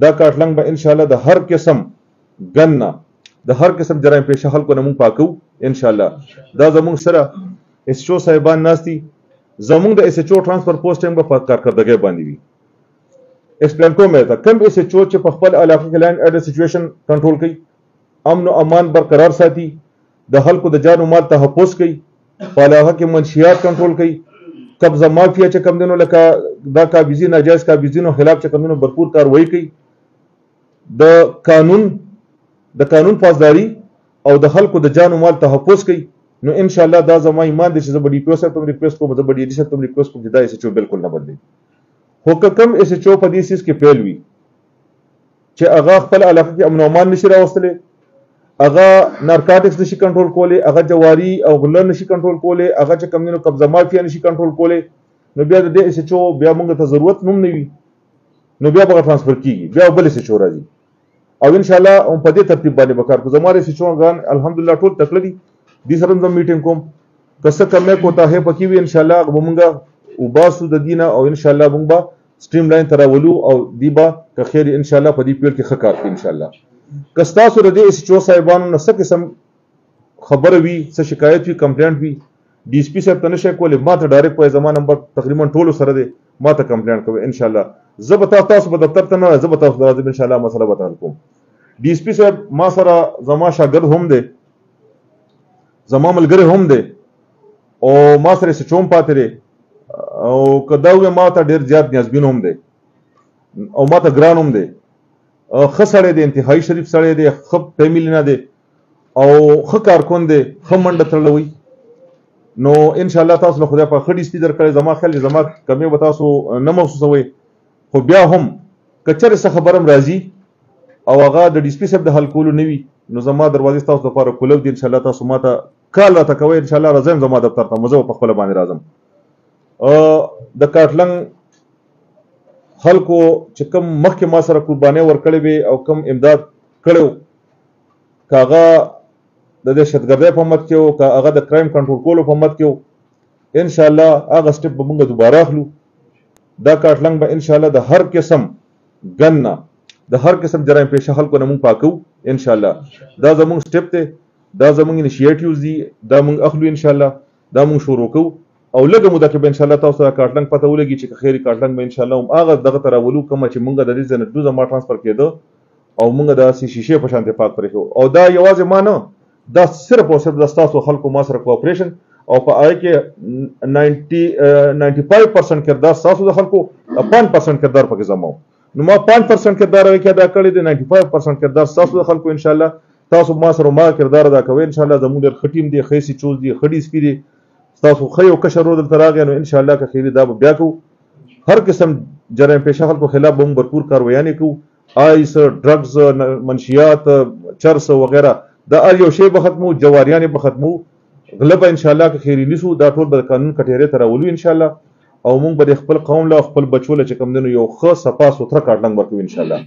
دا کارټلنګ به ان شاء الله د هر قسم ګنه د هر قسم جرایم پیشه خلکو نه مونږ پاکو ان شاء الله. دا زمونږ سره اس چو صاحبان ناستي، زمونږ د اس ایچ او ټرانسفر پوسټ هم په کارکردګۍ باندې وي. ایکسپلین کوم ته کم اس ایچ او چې په خپل علاقه کې لینډ اډ سچویشن کنټرول کوي، امن او امان برقرار ساتي، د خلکو د جان او مال تحفظ کوي، په علاقه کې منشیات کنټرول کوي، قبضه مافیا چې کم دینو لکه دا قابضي ناجایز قابضینو خلاف چې کم دینو भरपूर کاروایی کوي، د قانون پاسداري او د خلکو د جان او مال تحفظ کوي. نو ان شاء الله دا زما ایمان دي چې زه بډی پیو سره تم ریکوست کوم، زه بډی دي سره تم ریکوست کوم چې دا اس ایچ او بالکل نه بدلی. خو کم اس ایچ او په دې سیس کې فیل وي چې هغه خپل علاقه کې امن او امان نشي راوستلی، هغه نارکاټکس نشي کنټرول کولی، هغه جواری او غله نشي کنټرول کولی، هغه چې کم دینو قبضه مافیا نشي کنټرول کولی، نو بیا د اس ایچ او بیا موږ ته ضرورت نوم نه وي، نو بیا به ټرانسفر کیږي، بیا بل اس ایچ او راځي. او ان شاء الله هم په دې ترتیب باندې وکړ کو زموږ اس ایچ او غان الحمدلله ټول تکړه دي. دي سره زم میټینګ کوم کسه کمه کوتاه پکې وي ان شاء الله موږ وباسو د دینه، او ان شاء الله موږ به سټریم لاین تراولو او دی با که خیر ان شاء الله په دې پیل کې ښه کار کوي ان شاء الله. کستا سره د اس ایچ او صاحبانو نه څه قسم خبره وي، څه شکایت وي، کمپلینټ وي، ډي اس پی صاحب ته نشي کولی، ما ته ډایرکټ په زما نمبر تقریبا ټولو سره دی، ما ته کمپلینټ کوي ان شاء الله. زه به تاسو په دفتر ته نه، زه به تاسو راځم ان شاء الله مسله به حل کوم. ډي اس پی صاحب ما سره زما شاګرد هم دی، زما ملګری هم دی، او ما سره اس ایچ او پاتې دی، او کدا وې ما ته ډیر زیات نیازبین هم دی، او ما ته ګران هم دی، ښه سړی دی، انتهایی شریف سړی دی، ښه فیملی نه دی، او ښه کارکون دی، ښه منډه تړلوي. نو ان شاء الله تاسو له خدای په خړی سپی درکړی، زما خیال زما کمی به تاسو نه محسوسوي، خو بیا هم کچره څه خبرم راځي او هغه د ډي اس پی صاحب د حل کولو نه وي، نو زما دروازې تاسو لپاره کولو دي. ان شاء الله تاسو ماته کال راته کوئ، ان شاء الله راځم زما دفتر ته، مزه په خپل باندې راځم. د کارټلنګ خلکو چې کوم مخکې ما سره قرباني ورکړې وي او کوم امداد کړو، کاغه د دهشتګردۍ په مت کې او کاغه د کرایم کنټرول کولو په مت کې، ان شاء الله هغه سټپ به موږ دوباره اخلو. دا کارټلنګ به ان شاء الله د هر قسم ګنه د هر قسم جرایم پیشه خلکو نه مونږ پاکو ان شاء الله. دا زمونږ سټپ دی، دا زمونږ انیشیټیوز دي، دا مونږ اخلو ان شاء الله، دا مونږ شروع کوو. او لږه موده کې به ان شاء الله تاسو ته کارټلنګ پته ولګي چې خیر کارټلنګ به ان شاء الله هم هغه دغه ته راولو کومه چې مونږ د دې ځای نه دوزه ما ټرانسفر کېده او مونږ داسې شیشې په شان پاک پرېښو. او دا یوازې ما نه، دا صرف او صرف د ستاسو خلکو ما سره کوآپریشن او په هغې کې 95% کردار ستاسو د خلکو، 5% کردار پکې زما و. نو ما 5% کردار هغې کې ادا کړی دی، 95% کردار ستاسو د خلکو. ان شاء الله تاسو ما سره ما کردار ادا کوئ ان شاء الله. زموږ ډېر ښه ټیم دی، ښه سی چوز دی، ښه ډي اس پي دی، تاسو ښه یو کشر رو دلته راغی، نو ان شاء الله که خیري دا به بیا کوو. هر قسم جرایم پیشه خلکو خلاف به موږ بھرپور کاروایانې کوو، آیس، ډرګز، منشیات، چرس وغیره، دا هر یو شی به ختمو، جواریانې به ختمو، غله به ان شاء الله که خیري نیسو، دا ټول به د قانون کټېرې ته راولو ان شاء الله. او موږ به د خپل قوم له خپل بچو له چې کوم دی نو یو ښه صفا سوتره کارټلنګ ورکوو ان شاء الله.